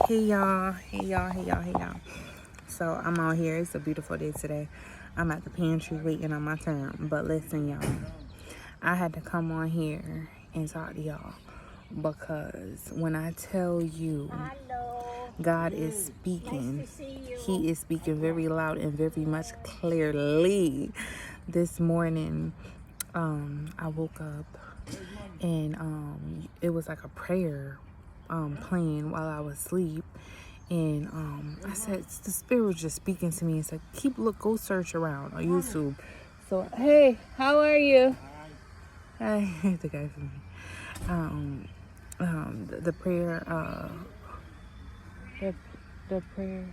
Hey y'all, hey y'all, hey y'all, hey y'all. So I'm out here. It's a beautiful day today. I'm at the pantry waiting on my turn. But listen, y'all, I had to come on here and talk to y'all because when I tell you God is speaking, He is speaking very loud and very much clearly. This morning, I woke up and it was like a prayer playing while I was asleep. And I said, the spirit was just speaking to me and said, go search around on YouTube. So, hey, how are you? Hi, the guy from me. The prayer, the, the prayer,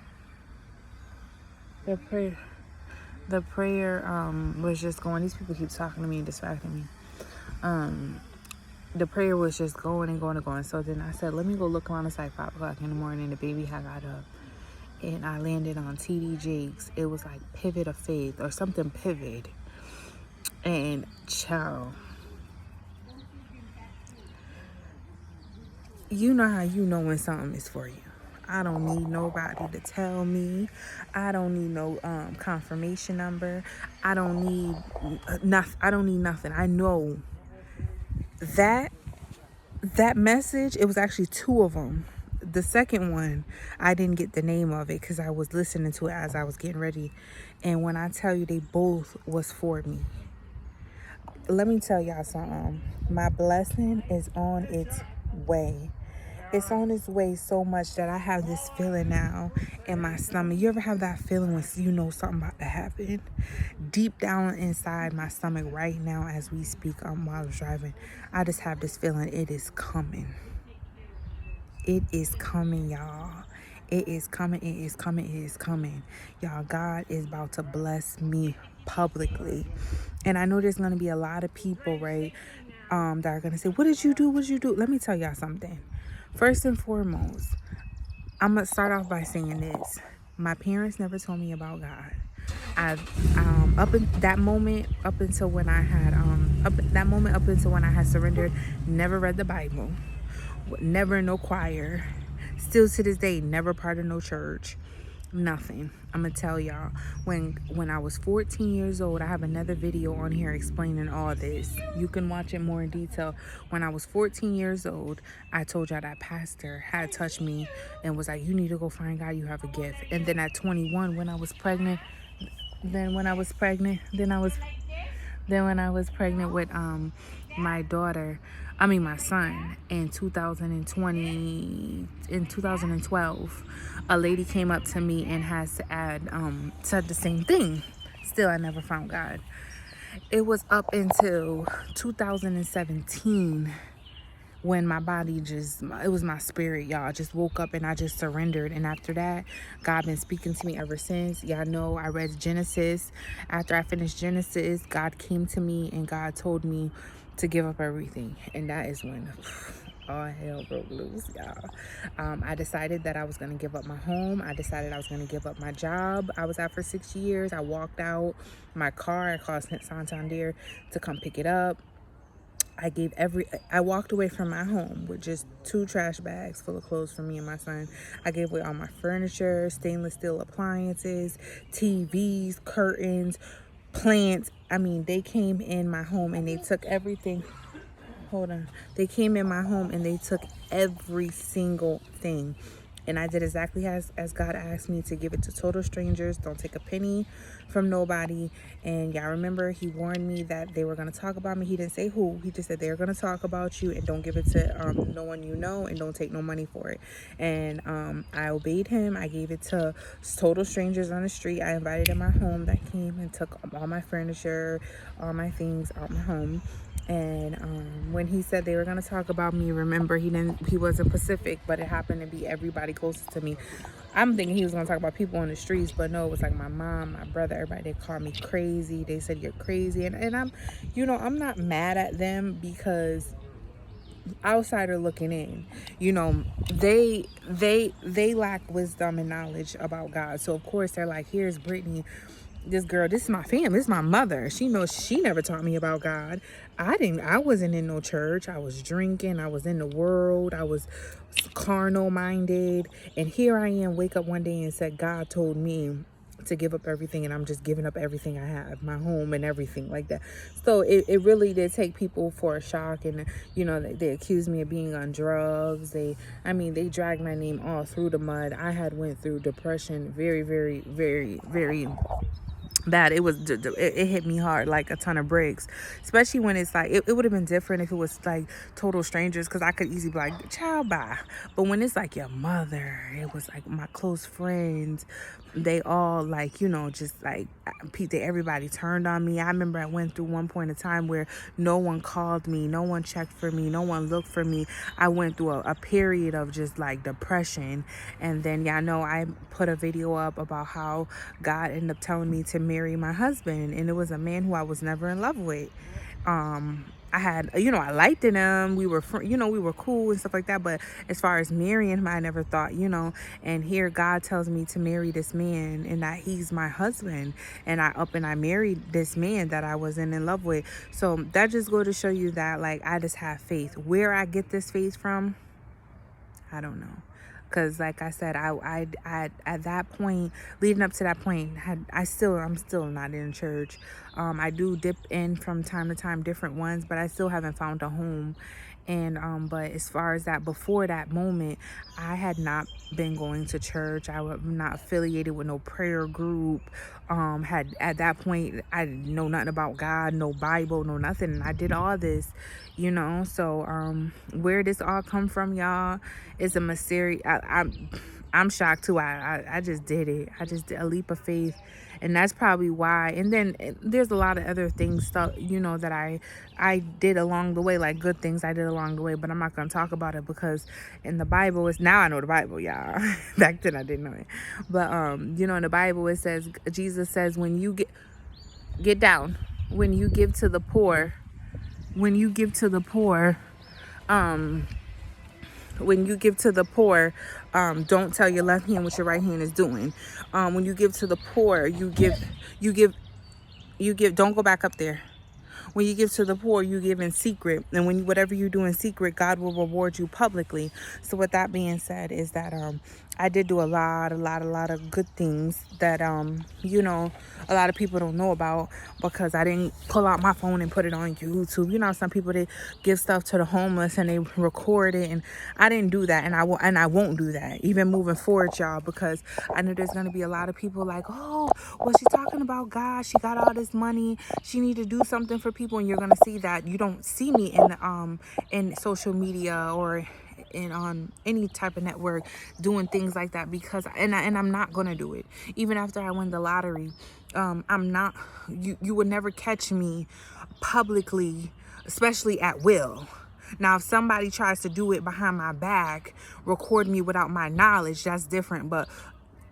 the prayer, the prayer was just going. These people keep talking to me and distracting me. The prayer was just going and going and going. So then I said, let me go look around. It's like 5 o'clock in the morning. The baby had got up. And I landed on TD Jakes. It was like Pivot of Faith or something Pivot. And child, you know how you know when something is for you. I don't need nobody to tell me. I don't need no confirmation number. I don't need nothing. I don't need nothing. I know that message. It was actually two of them. The second one, I didn't get the name of it because I was listening to it as I was getting ready. And when I tell you, they both was for me. Let me tell y'all something. My blessing is on its way. It's on its way so much that I have this feeling now in my stomach. You ever have that feeling when you know something about to happen? Deep down inside my stomach right now as we speak while I was driving, I just have this feeling it is coming. It is coming, y'all. It is coming. It is coming. It is coming. Y'all, God is about to bless me publicly. And I know there's going to be a lot of people, right, that are going to say, what did you do? What did you do? Let me tell y'all something. First and foremost, I'm going to start off by saying this. My parents never told me about God. Up in that moment, up until when I had surrendered, never read the Bible, never in no choir, still to this day, never part of no church, nothing. I'm gonna tell y'all, when I was 14 years old, I have another video on here explaining all this. You can watch it more in detail. When I was 14 years old, I told y'all that pastor had touched me and was like, you need to go find God, you have a gift. And then at 21, when I was pregnant with my daughter, my son, in 2012, a lady came up to me and said the same thing. Still, I never found God. It was up until 2017 when my body it was my spirit, y'all. I just woke up and I just surrendered. And after that, God been speaking to me ever since. Y'all know I read Genesis. After I finished Genesis, God came to me and God told me to give up everything. And that is when all hell broke loose, y'all. I decided that I was going to give up my home. I decided I was going to give up my job I was at for 6 years. I walked out my car. I called Santander to come pick it up. I walked away from my home with just 2 trash bags full of clothes for me and my son. I gave away all my furniture, stainless steel appliances, TVs, curtains, plants. They came in my home and they took everything. Hold on. They came in my home and they took every single thing. And I did exactly as God asked me, to give it to total strangers. Don't take a penny from nobody. And y'all remember, he warned me that they were going to talk about me. He didn't say who. He just said they're going to talk about you, and don't give it to no one you know, and don't take no money for it. And I obeyed him. I gave it to total strangers on the street. I invited in my home that came and took all my furniture, all my things out my home. And when he said they were going to talk about me, remember, he wasn't Pacific, but it happened to be everybody closest to me. I'm thinking he was going to talk about people on the streets, but no, it was like my mom, my brother, everybody. They called me crazy. They said you're crazy. And I'm not mad at them, because outsider looking in, they lack wisdom and knowledge about God. So of course they're like, here's Brittany, this girl, this is my family, this is my mother. She knows she never taught me about God. I wasn't in no church. I was drinking. I was in the world. I was carnal minded. And here I am, wake up one day and said, God told me to give up everything, and I'm just giving up everything I have, my home and everything like that. So it really did take people for a shock. And they accused me of being on drugs. They dragged my name all through the mud. I had went through depression very, very, very, very bad. It hit me hard, like a ton of bricks, especially when it's like it would have been different if it was like total strangers, because I could easily be like, child, bye. But when it's like your mother, it was like my close friends, they all like, just like everybody turned on me. I remember I went through one point in time where no one called me, no one checked for me, no one looked for me. I went through a period of just like depression. And then I put a video up about how God ended up telling me to marry my husband, and it was a man who I was never in love with. I had, I liked him. We were, we were cool and stuff like that. But as far as marrying him, I never thought, and here God tells me to marry this man and that he's my husband. And I married this man that I wasn't in love with. So that just go to show you that, like, I just have faith. Where I get this faith from, I don't know. Because like I said, I at that point, leading up to that point, I'm still not in church. I do dip in from time to time, different ones, but I still haven't found a home. And but as far as that, before that moment, I had not been going to church. I was not affiliated with no prayer group. Had at that point, I didn't know nothing about God, no Bible, no nothing. I did all this, So where this all come from, y'all, is a mysterious. I'm shocked too. I just did it. I just did a leap of faith. And that's probably why. And then there's a lot of other things, that I did along the way, like good things I did along the way. But I'm not going to talk about it, because in the Bible, now I know the Bible, y'all. Back then I didn't know it. But, in the Bible, it says, Jesus says, when you get down, when you give to the poor, when you give to the poor, don't tell your left hand what your right hand is doing. When you give to the poor, you give, don't go back up there. When you give to the poor, you give in secret. And whatever you do in secret, God will reward you publicly. So with that being said, is that I did do a lot of good things that a lot of people don't know about, because I didn't pull out my phone and put it on YouTube. Some people, they give stuff to the homeless and they record it, and I didn't do that, and I won't do that even moving forward, y'all, because I know there's gonna be a lot of people like, oh, well, she's talking about God, she got all this money, she need to do something for people. And you're gonna see that you don't see me in social media or on any type of network doing things like that, because and I'm not gonna do it. Even after I win the lottery, I'm not, you would never catch me publicly, especially at will. Now, if somebody tries to do it behind my back, record me without my knowledge, that's different. But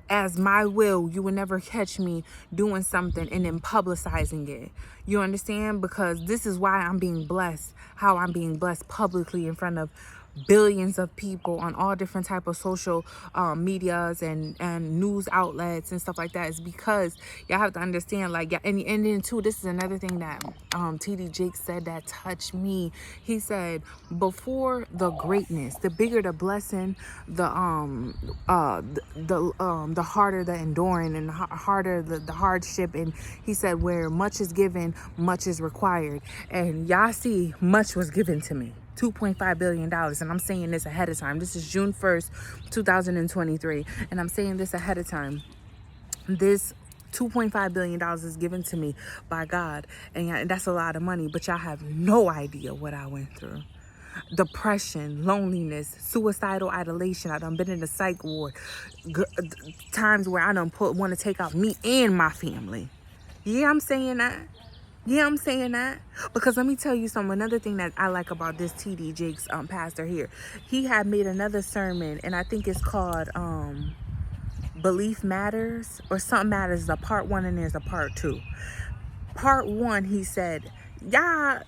as my will, you will never catch me doing something and then publicizing it. You understand? Because this is why I'm being blessed, how I'm being blessed publicly in front of billions of people on all different type of social medias and news outlets and stuff like that, is because y'all have to understand, like, and then too, this is another thing that TD Jakes said that touched me. He said, before the greatness, the bigger the blessing, the harder the enduring, and the harder the hardship. And he said, where much is given, much is required. And y'all see, much was given to me. $2.5 billion. And I'm saying this ahead of time. This is June 1st, 2023. And I'm saying this ahead of time. This $2.5 billion is given to me by God. And that's a lot of money. But y'all have no idea what I went through. Depression, loneliness, suicidal ideation. I done been in the psych ward. Times where I done want to take out me and my family. Yeah, I'm saying that. Yeah, I'm saying that. Because let me tell you something. Another thing that I like about this TD Jakes pastor here. He had made another sermon, and I think it's called Belief Matters, or Something Matters. There's a part 1 and there's a part 2. Part 1, he said, y'all,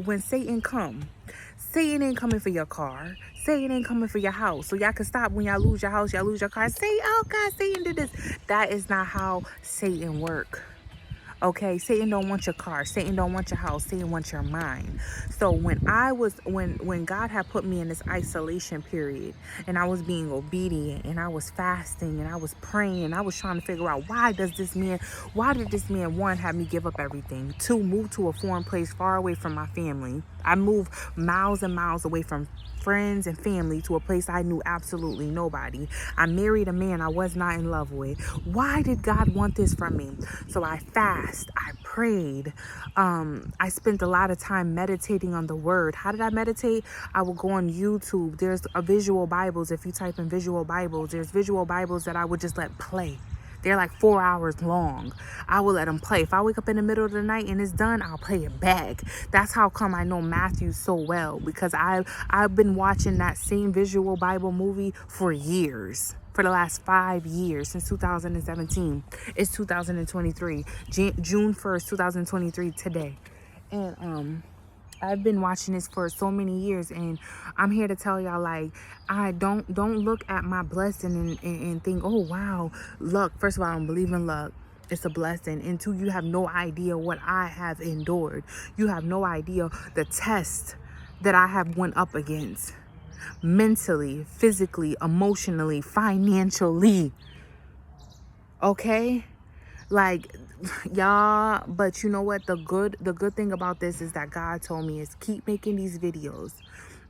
when Satan come, Satan ain't coming for your car. Satan ain't coming for your house. So y'all can stop when y'all lose your house, y'all lose your car. Say, oh God, Satan did this. That is not how Satan work. Okay, Satan don't want your car. Satan don't want your house. Satan wants your mind. So when God had put me in this isolation period, and I was being obedient, and I was fasting, and I was praying, and I was trying to figure out why did this man, one, have me give up everything, two, move to a foreign place far away from my family. I moved miles and miles away from friends and family to a place I knew absolutely nobody. I married a man I was not in love with. Why did God want this from me? So I I prayed. I spent a lot of time meditating on the word. How did I meditate? I would go on YouTube. There's a visual Bibles. If you type in visual Bibles, there's visual Bibles that I would just let play. They're like 4 hours long. I will let them play. If I wake up in the middle of the night and it's done, I'll play it back. That's how come I know Matthew so well, because I've been watching that same visual Bible movie for years. For the last 5 years, since 2017. It's 2023. June 1st, 2023 today. And I've been watching this for so many years, and I'm here to tell y'all, like, I don't look at my blessing and think, oh wow, luck. First of all, I don't believe in luck. It's a blessing. And two, you have no idea what I have endured. You have no idea the test that I have went up against, mentally, physically, emotionally, financially. Okay? Like, y'all, but you know what? The good thing about this is that God told me is keep making these videos.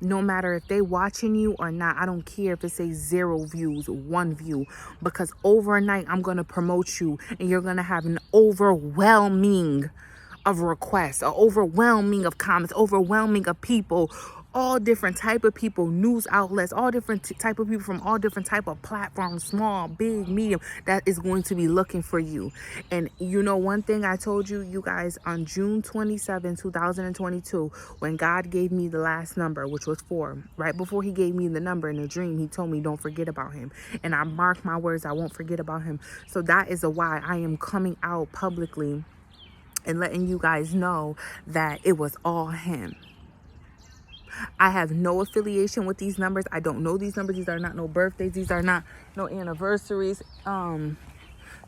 No matter if they watching you or not. I don't care if it says 0 views, 1 view, because overnight I'm going to promote you, and you're going to have an overwhelming of requests, or overwhelming of comments, overwhelming of people, all different type of people, news outlets, all different type of people from all different type of platforms, small, big, medium, that is going to be looking for you. And you know, one thing I told you guys, on June 27, 2022, when God gave me the last number, which was 4, right before he gave me the number in a dream, he told me don't forget about him. And I marked my words, I won't forget about him. So that is why I am coming out publicly and letting you guys know that it was all him. I have no affiliation with these numbers. I don't know these numbers. These are not no birthdays. These are not no anniversaries.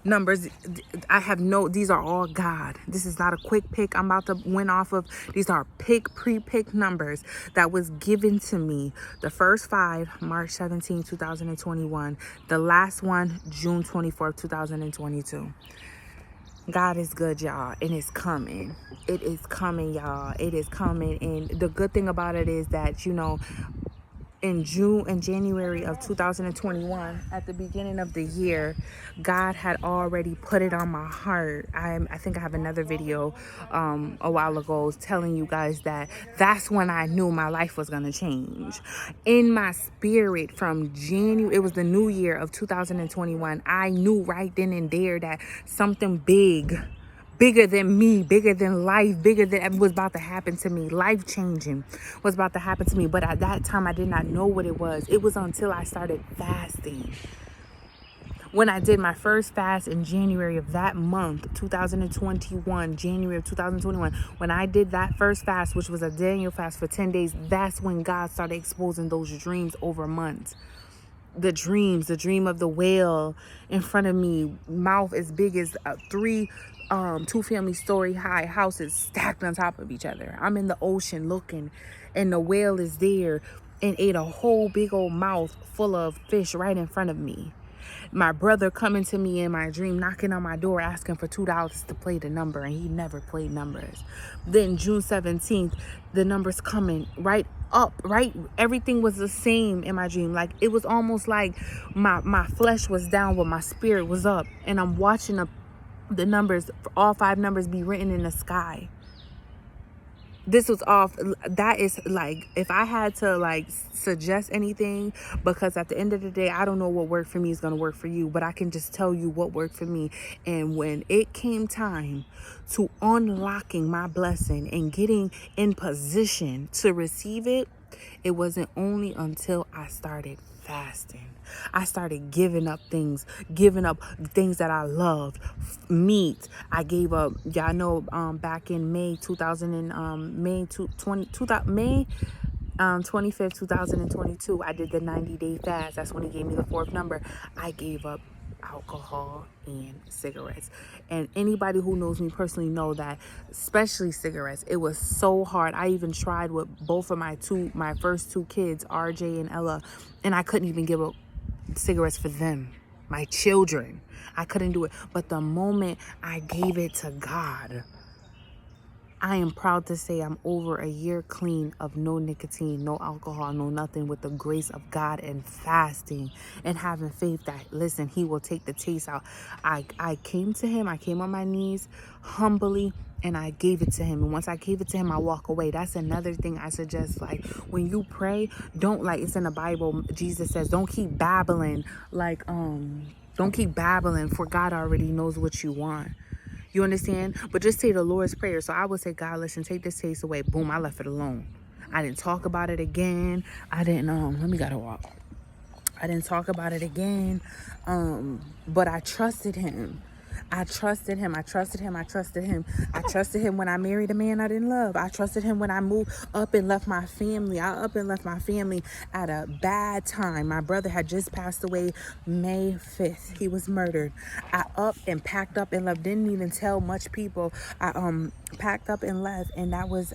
Numbers. These are all God. This is not a quick pick I'm about to win off of. These are pre-picked numbers that was given to me. The first 5, March 17, 2021. The last one, June 24, 2022. God is good, y'all, and it's coming. It is coming, y'all. It is coming. And the good thing about it is that, you know, in January of 2021, at the beginning of the year, God had already put it on my heart. I think I have another video a while ago telling you guys that that's when I knew my life was going to change. In my spirit, from January, it was the new year of 2021, I knew right then and there that something bigger than me, bigger than life, bigger than was about to happen to me, life changing was about to happen to me. But at that time, I did not know what it was. It was until I started fasting. When I did my first fast in January of that month, 2021, January of 2021, when I did that first fast, which was a Daniel fast for 10 days, that's when God started exposing those dreams over months. The dream of the whale in front of me, mouth as big as 3 2-family story high houses stacked on top of each other. I'm in the ocean looking, and the whale is there and ate a whole big old mouth full of fish right in front of me. My brother coming to me in my dream, knocking on my door, asking for $2 to play the number, and he never played numbers. Then June 17th, the numbers coming right up, right? Everything was the same in my dream. Like, it was almost like my flesh was down, but my spirit was up. And I'm watching the numbers, all 5 numbers, be written in the sky. This was off. That is like, if I had to like suggest anything, because at the end of the day, I don't know what worked for me is going to work for you, but I can just tell you what worked for me. And when it came time to unlocking my blessing and getting in position to receive it, it wasn't only until I started fasting. I started giving up things that I loved. Meat. I gave up. Y'all know, back in May 25th, 2022, I did the 90-day fast. That's when he gave me the 4th number. I gave up alcohol and cigarettes. And anybody who knows me personally know that, especially cigarettes, it was so hard. I even tried with both of my first two kids, RJ and Ella, and I couldn't even give up cigarettes for them, my children. I couldn't do it. But the moment I gave it to God, I am proud to say I'm over a year clean of no nicotine, no alcohol, no nothing, with the grace of God and fasting and having faith that, listen, he will take the taste out. I came to him, I came on my knees humbly, and I gave it to him. And once I gave it to him, I walk away. That's another thing I suggest. Like, when you pray, don't, like, it's in the Bible, Jesus says, don't keep babbling. Like, don't keep babbling, for God already knows what you want. You understand? But just say the Lord's Prayer. So I would say, God, listen, take this taste away. Boom, I left it alone. I didn't talk about it again. I didn't, let me gotta walk. I didn't talk about it again. But I trusted him. I trusted him. I trusted him. I trusted him. I trusted him when I married a man I didn't love. I trusted him when I moved up and left my family. I up and left my family at a bad time. My brother had just passed away May 5th. He was murdered. I up and packed up and left. Didn't even tell much people. I packed up and left, and that was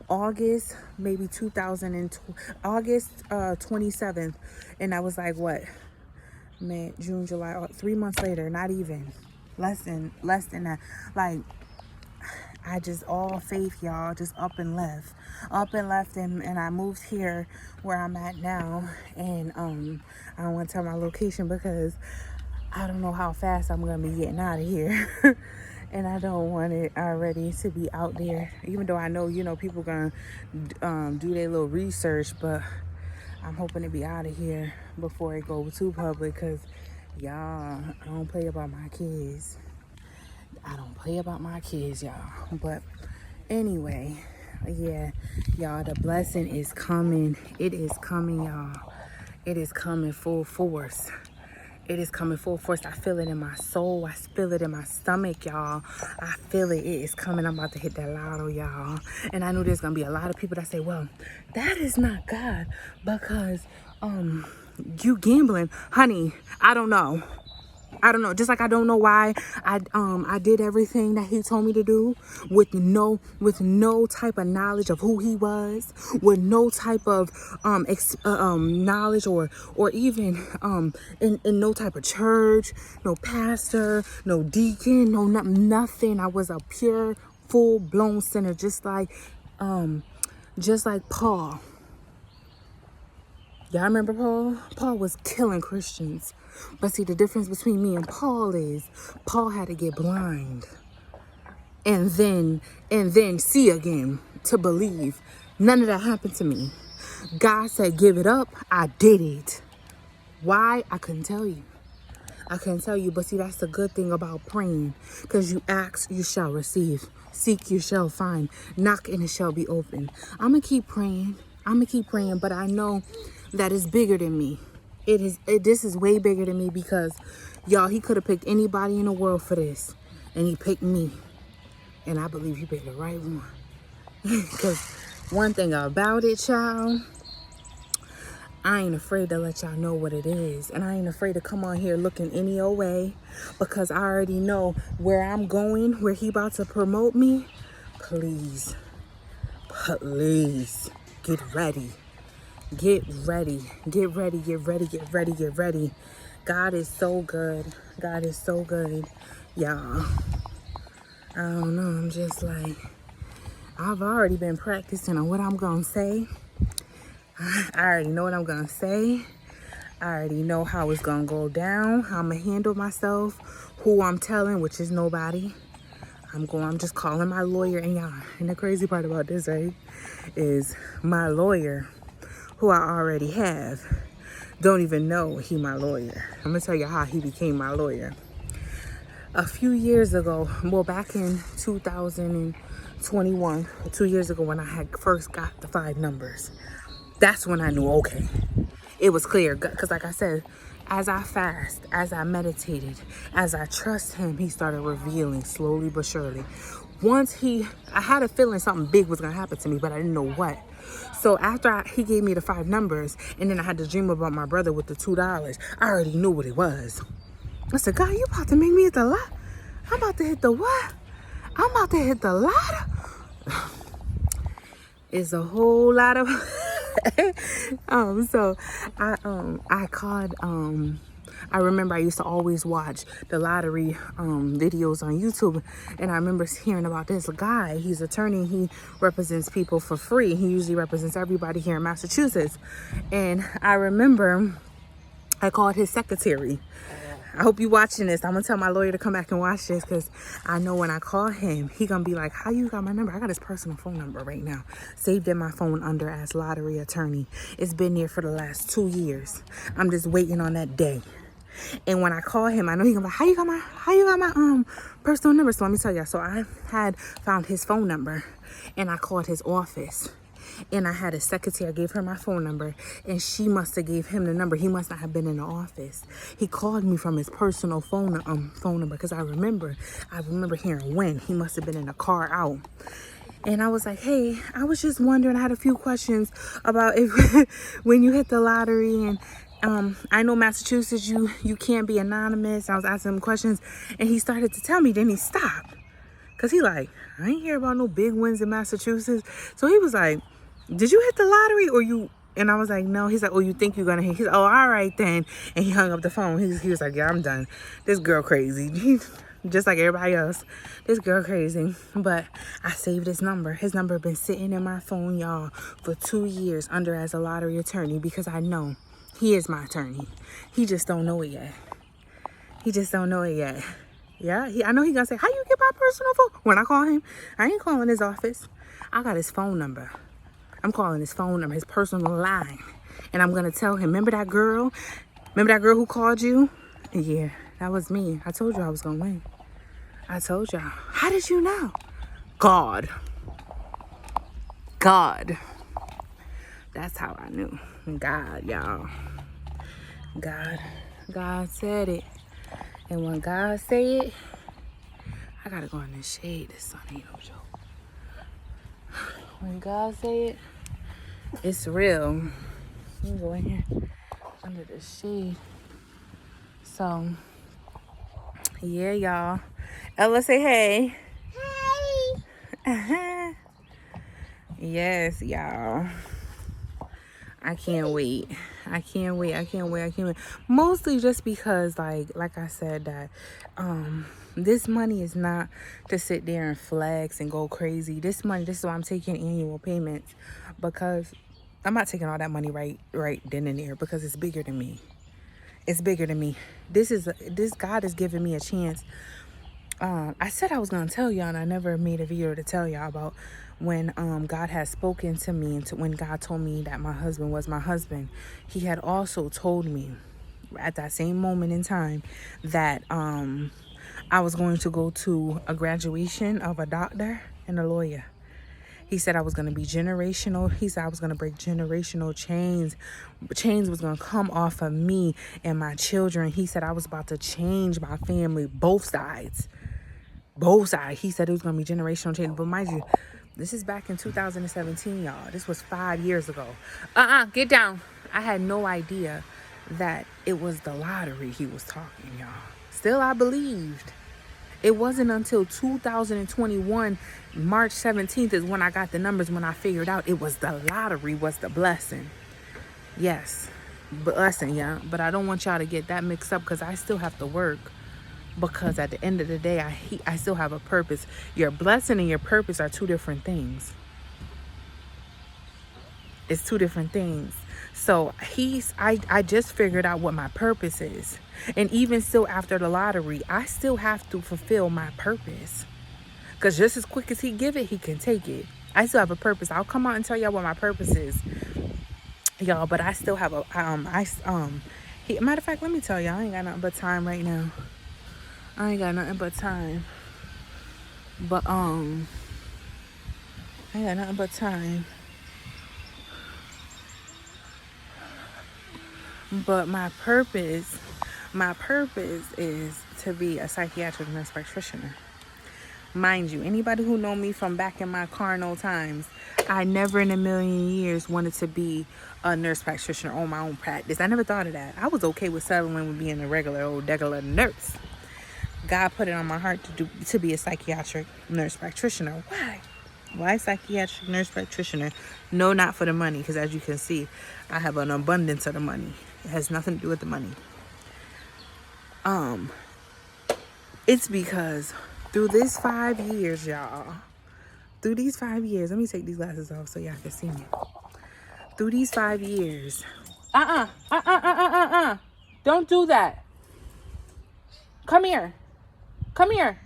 August, maybe 2020, August 27th. And I was like, what? May, June, July, 3 months later, not even. Less than that. Like, I just, all faith, y'all, just up and left, and I moved here where I'm at now. And I don't want to tell my location because I don't know how fast I'm gonna be getting out of here. And I don't want it already to be out there, even though I know, you know, people gonna do their little research, but I'm hoping to be out of here before it goes too public, because y'all, I don't play about my kids. I don't play about my kids, y'all. But anyway, yeah, y'all, the blessing is coming. It is coming, y'all. It is coming full force. It is coming full force. I feel it in my soul. I feel it in my stomach, y'all. I feel it. It is coming. I'm about to hit that lotto, y'all. And I know there's going to be a lot of people that say, well, that is not God because you gambling. Honey, I don't know. Just like I don't know why I did everything that he told me to do with no type of knowledge of who he was, with no type of knowledge or even in no type of church, no pastor, no deacon, no nothing. I was a pure full-blown sinner, just like Paul. Y'all remember Paul? Paul was killing Christians. But see, the difference between me and Paul is Paul had to get blind and then see again to believe. None of that happened to me. God said, give it up. I did it. Why? I couldn't tell you. But see, that's the good thing about praying, because you ask, you shall receive. Seek, you shall find. Knock, and it shall be open. I'm going to keep praying. But I know that it's bigger than me. This is way bigger than me, because y'all, he could have picked anybody in the world for this, and he picked me. And I believe he picked the right one. Because one thing about it, child, I ain't afraid to let y'all know what it is. And I ain't afraid to come on here looking any old way, because I already know where I'm going, where he about to promote me. Please, get ready. Get ready. God is so good. Y'all, I don't know. I'm just like, I've already been practicing on what I'm going to say. I already know what I'm going to say. I already know how it's going to go down, how I'm going to handle myself, who I'm telling, which is nobody. I'm just calling my lawyer. And y'all, and the crazy part about this, right, is my lawyer, who I already have, don't even know he my lawyer. I'm gonna tell you how he became my lawyer. A few years ago, well, back in 2021, 2 years ago, when I had first got the 5 numbers, that's when I knew, okay, it was clear. Because like I said, as I fast, as I meditated, as I trust him, he started revealing slowly but surely. I had a feeling something big was gonna happen to me, but I didn't know what. So after he gave me the 5 numbers, and then I had to dream about my brother with the $2, I already knew what it was. I said, God, you about to make me hit the lot? I'm about to hit the what? I'm about to hit the lotto. It's a whole lot of so I called I remember I used to always watch the lottery videos on YouTube, and I remember hearing about this guy. He's an attorney. He represents people for free. He usually represents everybody here in Massachusetts. And I remember I called his secretary. I hope you watching this. I'm gonna tell my lawyer to come back and watch this, because I know when I call him, he gonna be like, how you got my number? I got his personal phone number right now, saved in my phone under as lottery attorney. It's been there for the last 2 years. I'm just waiting on that day. And when I call him, I know he gonna be like, how you got my personal number? So let me tell you. So I had found his phone number, and I called his office. And I had a secretary. I gave her my phone number, and she must have gave him the number. He must not have been in the office. He called me from his personal phone number, because I remember hearing when he must have been in the car out. And I was like, hey, I was just wondering. I had a few questions about if when you hit the lottery, and I know Massachusetts, you can't be anonymous. I was asking him questions, and he started to tell me. Then he stopped, because he like, I ain't hear about no big wins in Massachusetts. So he was like, did you hit the lottery or you? And I was like, no. He's like, oh, you think you're gonna hit? He's like, oh, all right then. And he hung up the phone. He was like, yeah, I'm done. This girl crazy. Just like everybody else. This girl crazy. But I saved his number. His number been sitting in my phone, y'all, for 2 years under as a lottery attorney, because I know he is my attorney. He just don't know it yet. Yeah, I know he gonna say, how you get my personal phone? When I call him, I ain't calling his office. I got his phone number. I'm calling his phone number, his personal line. And I'm gonna tell him, remember that girl who called you? Yeah, that was me. I told you I was gonna win. I told y'all. How did you know? God. That's how I knew. God, y'all. God said it. And when God say it, I gotta go in the shade. This sun ain't no joke. When God say it, it's real. Let me go in here under the shade. So, yeah, y'all. Ella, say hey. Hey. Yes, y'all. I can't wait. Mostly just because, like I said, that this money is not to sit there and flex and go crazy. This is why I'm taking annual payments, because I'm not taking all that money right then and there, because it's bigger than me. This God is giving me a chance. I said I was gonna tell y'all, and I never made a video to tell y'all about when God had spoken to me, and when God told me that my husband was my husband. He had also told me at that same moment in time that I was going to go to a graduation of a doctor and a lawyer. He said I was going to be generational. He said I was going to break generational chains. Chains was going to come off of me and my children. He said I was about to change my family, both sides. He said it was going to be generational change. But mind you, this is back in 2017, y'all. This was 5 years ago. Get down. I had no idea that it was the lottery he was talking, y'all. Still, I believed. It wasn't until 2021, March 17th is when I got the numbers, when I figured out it was the lottery was the blessing. Yes, blessing, yeah. But I don't want y'all to get that mixed up, because I still have to work. Because at the end of the day, I still have a purpose. Your blessing and your purpose are two different things. It's two different things. So I just figured out what my purpose is. And even still after the lottery, I still have to fulfill my purpose. Because just as quick as he give it, he can take it. I still have a purpose. I'll come out and tell y'all what my purpose is. Y'all, but I still have a, matter of fact, let me tell y'all, I ain't got nothing but time right now. But my purpose is to be a psychiatric nurse practitioner. Mind you, anybody who know me from back in my carnal times, I never in a million years wanted to be a nurse practitioner on my own practice. I never thought of that. I was okay with settling with being a regular old degular nurse. God put it on my heart to be a psychiatric nurse practitioner. Why? Why psychiatric nurse practitioner? No, not for the money, because as you can see, I have an abundance of the money. It has nothing to do with the money. It's because through this 5 years, y'all, through these 5 years, let me take these glasses off so y'all can see me. Through these 5 years, don't do that. Come here. Come here.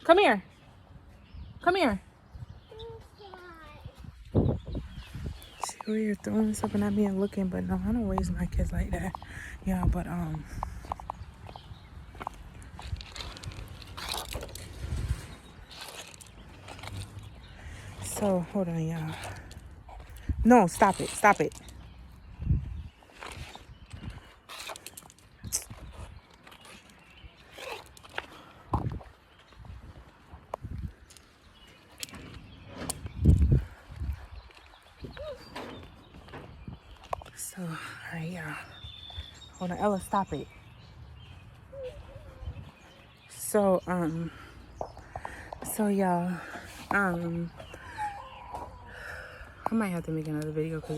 Come here. Come here. See where you're throwing something at me and looking, but no, I don't raise my kids like that. Yeah, but so hold on, y'all. No, stop it. Stop it. So, all right, y'all. Hold on, Ella, stop it. So, y'all, I might have to make another video because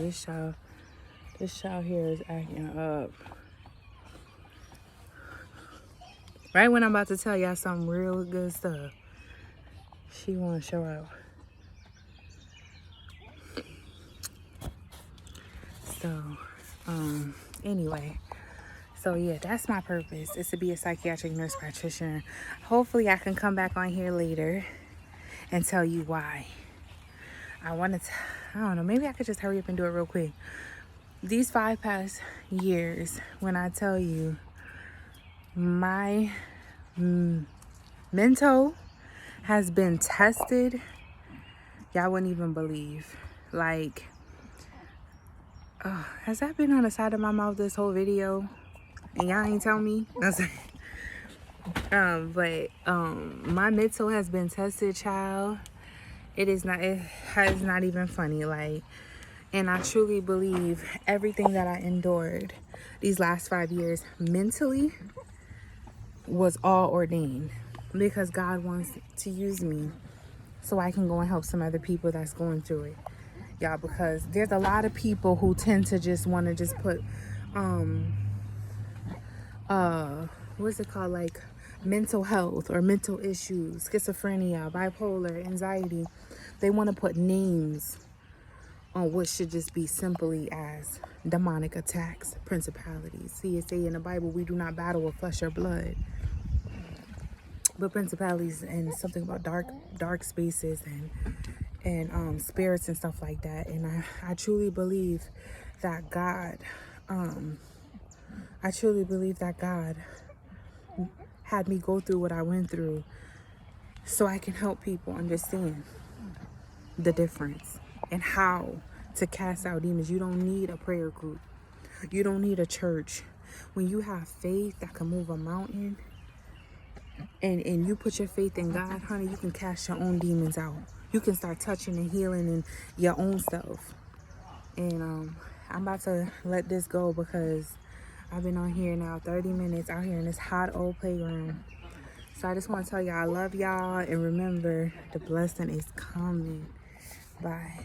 this child here is acting up. Right when I'm about to tell y'all some real good stuff, she want to show out. So, anyway. So yeah, that's my purpose, is to be a psychiatric nurse practitioner. Hopefully I can come back on here later and tell you why. I don't know, maybe I could just hurry up and do it real quick. These 5 past years, when I tell you my mental has been tested, y'all wouldn't even believe. Like, has that been on the side of my mouth this whole video? And y'all ain't tell me? But my mental has been tested, child. It has not even funny. Like, and I truly believe everything that I endured these last 5 years mentally was all ordained, because God wants to use me so I can go and help some other people that's going through it. Y'all, because there's a lot of people who tend to just want to just put what's it called, like mental health or mental issues, schizophrenia, bipolar, anxiety. They want to put names on what should just be simply as demonic attacks, principalities. See, it say in the Bible, we do not battle with flesh or blood, but principalities and something about dark spaces and spirits and stuff like that. And I truly believe that God, had me go through what I went through so I can help people understand the difference and how to cast out demons. You don't need a prayer group. You don't need a church. When you have faith that can move a mountain and you put your faith in God, honey, you can cast your own demons out. You can start touching and healing in your own self. And I'm about to let this go because I've been on here now 30 minutes out here in this hot old playground. So I just want to tell y'all I love y'all, and remember, the blessing is coming. Bye.